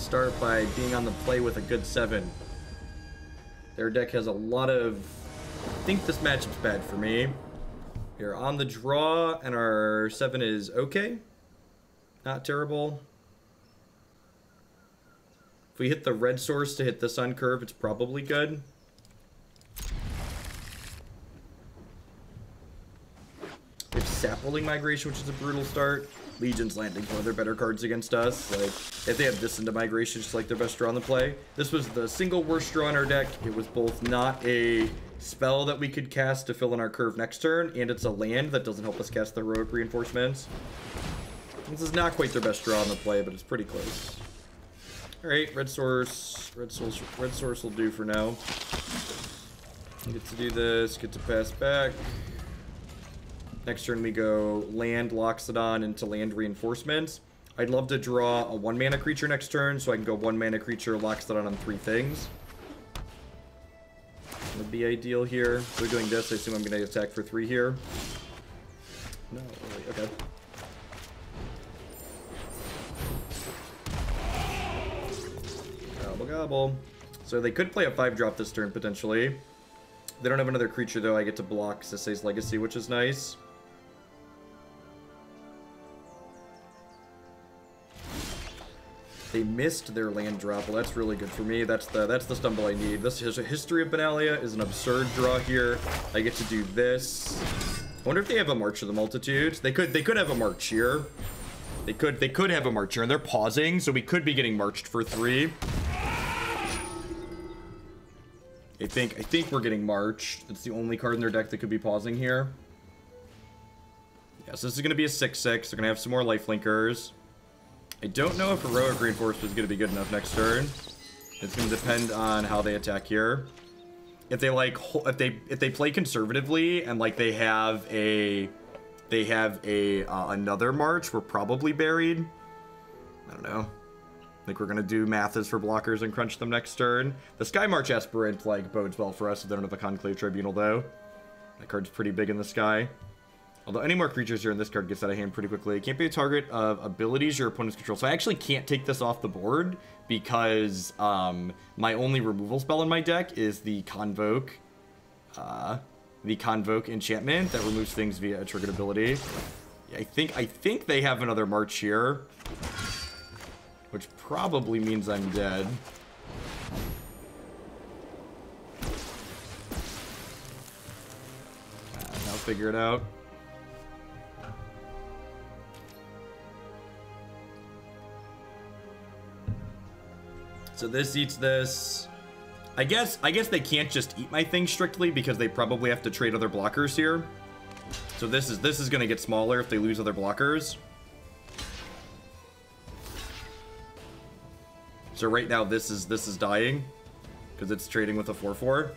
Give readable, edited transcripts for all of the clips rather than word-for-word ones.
start by being on the play with a good 7. Their deck has a lot of... I think this matchup's bad for me. We're on the draw, and our 7 is okay. Not terrible. If we hit the red source to hit this on curve, it's probably good. We have Sapling Migration, which is a brutal start. Legion's Landing, one of their better cards against us. Like, if they have this into Migration, just like their best draw on the play. This was the single worst draw in our deck. It was both not a spell that we could cast to fill in our curve next turn, and it's a land that doesn't help us cast the heroic reinforcements. This is not quite their best draw on the play, but it's pretty close. Alright, red source will do for now. Get to do this, get to pass back. Next turn we go land Loxodon into land reinforcements. I'd love to draw a 1-mana creature next turn, so I can go 1-mana creature, Loxodon on 3 things. That would be ideal here. If we're doing this, I assume I'm going to attack for 3 here. No, okay. Gobble gobble. So they could play a 5-drop this turn, potentially. They don't have another creature, though. I get to block Sisei's Legacy, which is nice. They missed their land drop. Well, that's really good for me. That's the stumble I need. This is a History of Benalia is an absurd draw here. I get to do this. I wonder if they have a March of the Multitudes. They could have a March here. They could have a March here, and they're pausing, so we could be getting marched for 3. I think we're getting marched. That's the only card in their deck that could be pausing here. Yeah, so this is going to be a 6/6. They're going to have some more lifelinkers. I don't know if heroic reinforcement is going to be good enough next turn. It's going to depend on how they attack here. If they like, if they play conservatively and like they have another march, we're probably buried. I don't know. I think we're going to do Mathis for blockers and crunch them next turn. The Skymarcher Aspirant, like, bodes well for us if they don't have a Conclave Tribunal, though. That card's pretty big in the sky. Although any more creatures here in this card gets out of hand pretty quickly. It can't be a target of abilities your opponents control. So I actually can't take this off the board because my only removal spell in my deck is the Convoke enchantment that removes things via a triggered ability. Yeah, I think they have another march here, which probably means I'm dead. I'll figure it out. So this eats this. I guess they can't just eat my thing strictly because they probably have to trade other blockers here. So this is gonna get smaller if they lose other blockers. So right now this is dying because it's trading with a 4/4.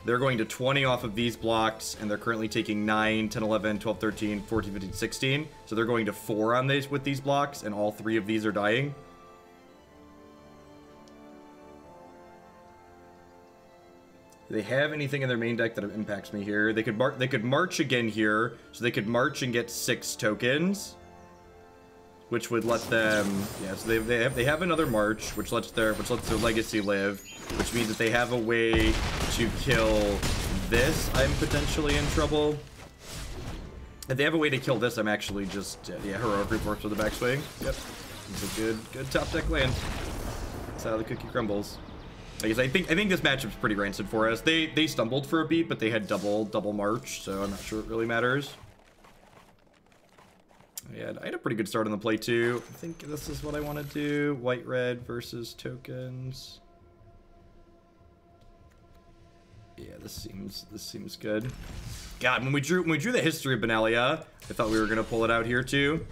They're going to 20 off of these blocks, and they're currently taking 9, 10, 11, 12, 13, 14, 15, 16. So they're going to 4 on these with these blocks, and all 3 of these are dying. Do they have anything in their main deck that impacts me here? They could march again here, so they could march and get 6 tokens, which would let them, yeah. So they have another march, which lets their legacy live, which means that they have a way to kill this. I'm potentially in trouble. If they have a way to kill this, I'm actually just yeah, heroic reinforcement with the backswing. Yep, it's a good top deck land. That's how the cookie crumbles. I guess I think this matchup's pretty rancid for us. They stumbled for a beat, but they had double march, so I'm not sure it really matters. Yeah, I had a pretty good start on the play too. I think this is what I want to do. White red versus tokens. Yeah, this seems good. God, when we drew the History of Benalia, I thought we were gonna pull it out here too.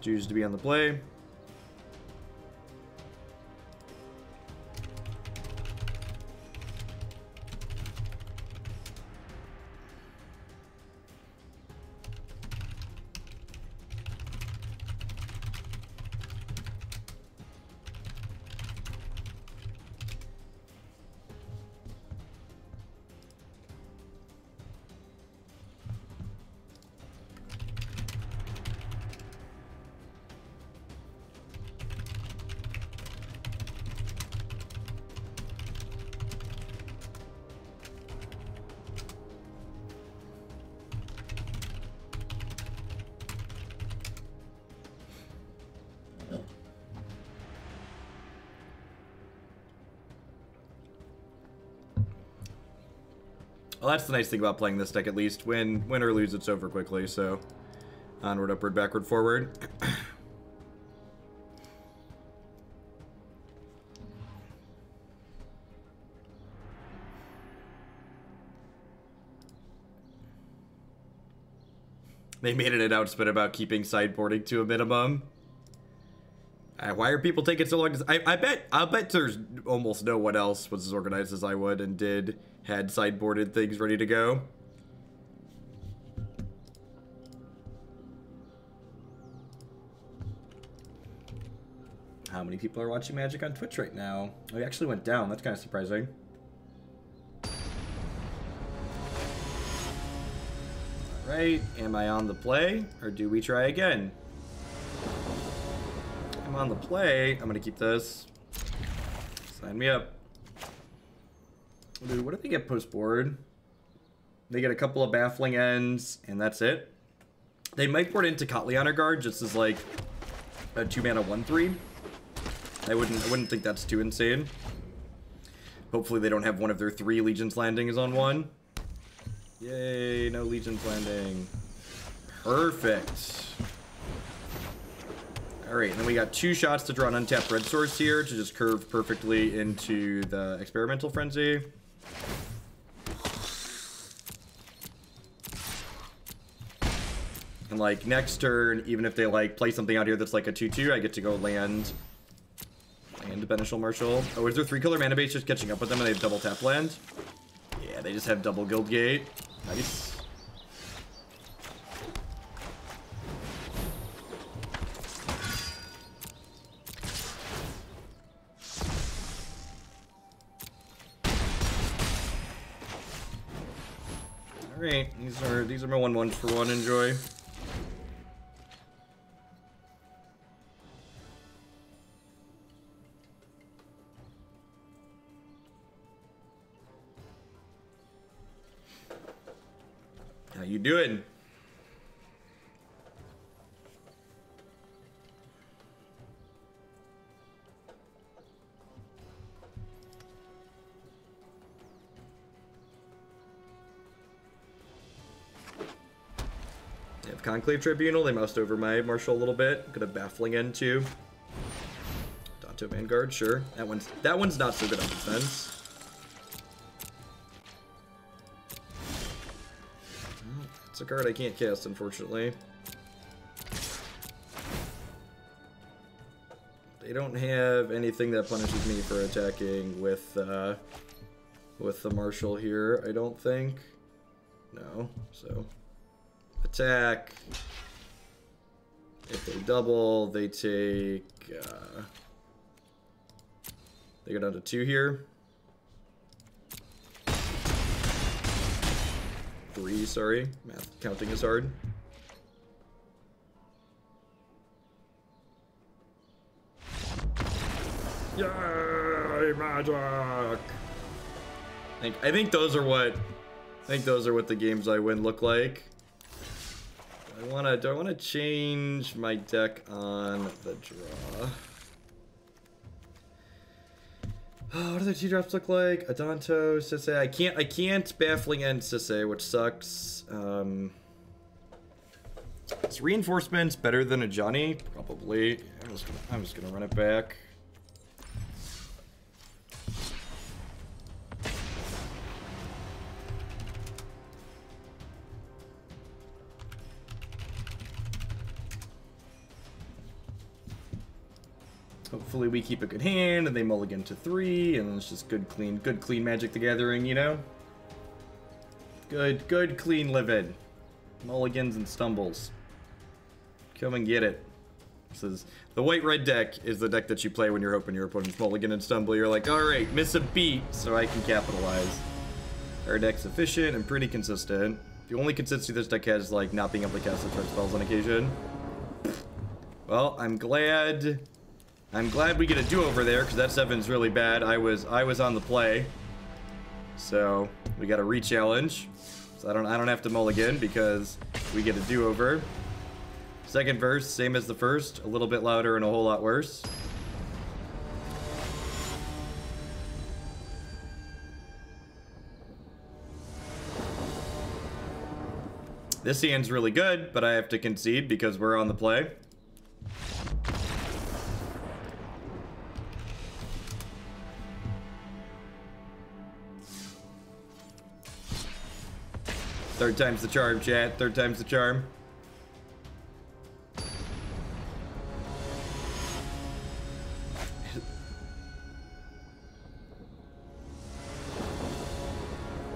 Choose to be on the play. Well, that's the nice thing about playing this deck, at least. Win or lose, it's over quickly, so... Onward, upward, backward, forward. They made an announcement about keeping sideboarding to a minimum. Why are people taking so long? I bet there's almost no one else was as organized as I would and had sideboarded things ready to go. How many people are watching Magic on Twitch right now? Oh, it actually went down. That's kind of surprising. All right, am I on the play, or do we try again? I'm on the play. I'm gonna keep this. Sign me up. Dude, what do they get post board? They get a couple of Baffling Ends, and that's it. They might board into Tocatli on our guard just as like a 2-mana 1/3. I wouldn't think that's too insane. Hopefully they don't have one of their 3 Legion's Landings on one. Yay, no Legion's Landing. Perfect. Alright, and then we got 2 shots to draw an untapped red source here to just curve perfectly into the Experimental Frenzy. And like next turn, even if they like play something out here that's like a 2/2, I get to go land Benalish Marshal. Oh, is there 3-color mana base just catching up with them and they have double tap land? Yeah, they just have double Guildgate. Nice. Alright, these are my 1/1s for 1. Enjoy. How you doing? They have Conclave Tribunal. They moused over my Marshal a little bit. Could have Baffling End too. Adanto Vanguard, sure. That one's not so good on defense. It's a card I can't cast, unfortunately. They don't have anything that punishes me for attacking with the Marshal here, I don't think. No, so attack. If they double, they take they go down to 2 here. 3, sorry. Math counting is hard. Yay, magic! I think those are what the games I win look like. Do I wanna change my deck on the draw? Oh, what do the 2-drops look like? Adanto, Sisse. I can't Baffling End Sisse, which sucks. Is Reinforcements better than Ajani? Probably. I'm just gonna run it back. Hopefully we keep a good hand and they mulligan to 3 and it's just good clean Magic the Gathering, you know? Good clean living. Mulligans and stumbles. Come and get it. This is the white-red deck is the deck that you play when you're hoping your opponent's mulligan and stumble. You're like, alright, miss a beat so I can capitalize. Our deck's efficient and pretty consistent. The only consistency this deck has is like not being able to cast the threat spells on occasion. Well, I'm glad we get a do-over there, because that 7's really bad. I was on the play. So, we got a re-challenge. So I don't have to mulligan, because we get a do-over. Second verse, same as the first. A little bit louder and a whole lot worse. This hand's really good, but I have to concede because we're on the play. Third time's the charm, chat. Third time's the charm.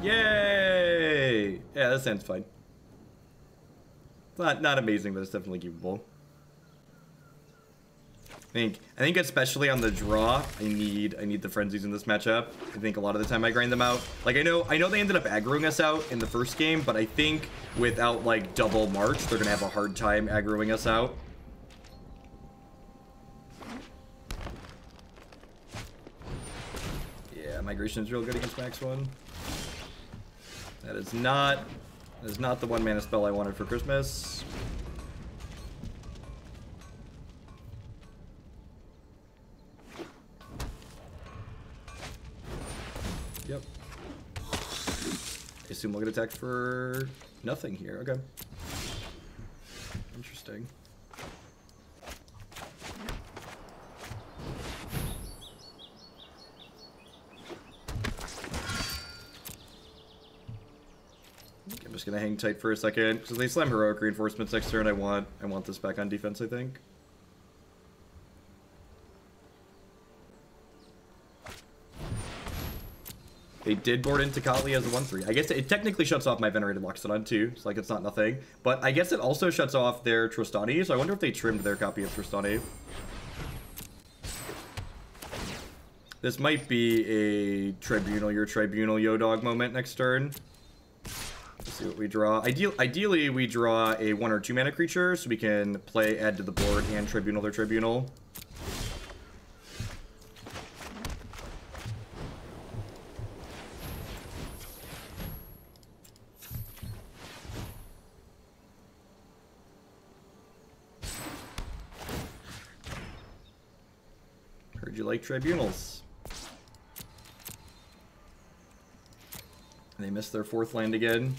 Yay! Yeah, that sounds fine. Not amazing, but it's definitely keepable. I think especially on the draw, I need the frenzies in this matchup. I think a lot of the time I grind them out. Like I know they ended up aggroing us out in the first game, but I think without like double march, they're gonna have a hard time aggroing us out. Yeah, migration is real good against Max 1. That is not the 1 mana spell I wanted for Christmas. Yep. I assume we'll get attacked for nothing here. Okay. Interesting. I'm just gonna hang tight for a second because they slam heroic reinforcements next turn. I want this back on defense, I think. They did board in Tocatli as a 1/3. I guess it technically shuts off my Venerated Loxodon too, so like it's not nothing. But I guess it also shuts off their Tristani, so I wonder if they trimmed their copy of Tristani. This might be a Tribunal, your Tribunal Yo-Dog moment next turn. Let's see what we draw. Ideally, we draw a 1 or 2 mana creature, so we can play, add to the board, and Tribunal their Tribunal. Heard you like Tribunals. They missed their 4th land again.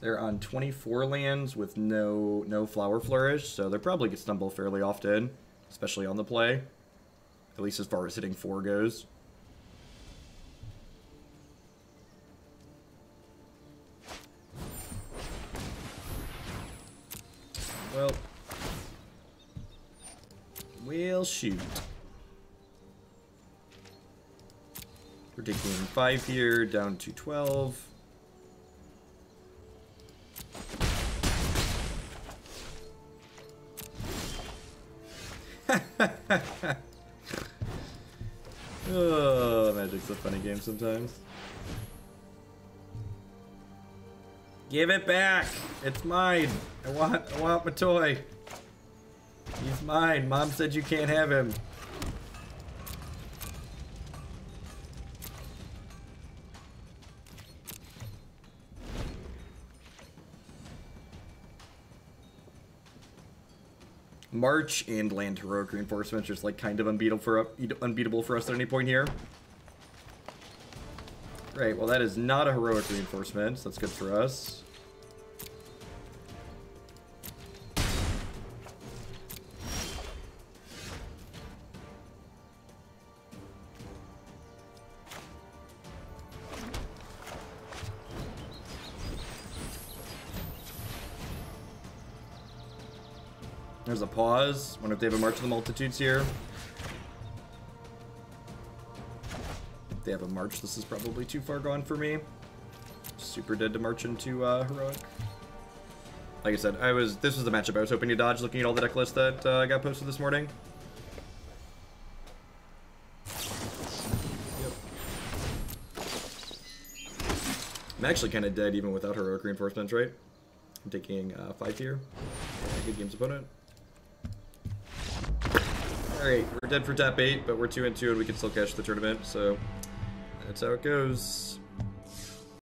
They're on 24 lands with no Flower Flourish, so they're probably gonna stumble fairly often, especially on the play. At least as far as hitting 4 goes. Well, we'll shoot. We're taking 5 here, down to 12. Oh, Magic's a funny game sometimes. Give it back! It's mine! I want my toy! He's mine! Mom said you can't have him. March and land heroic reinforcements just like kind of unbeatable for us at any point here. Right, well that is not a heroic reinforcement, so that's good for us. There's a pause. Wonder if they have a March of the Multitudes here. If they have a March, this is probably too far gone for me. Super dead to march into heroic. Like I said, this was the matchup I was hoping to dodge, looking at all the deck lists that got posted this morning. Yep. I'm actually kind of dead even without heroic reinforcements, right? I'm taking 5 here. Yeah, good game's opponent. Alright, we're dead for tap 8, but we're 2-2 and we can still catch the tournament, so that's how it goes.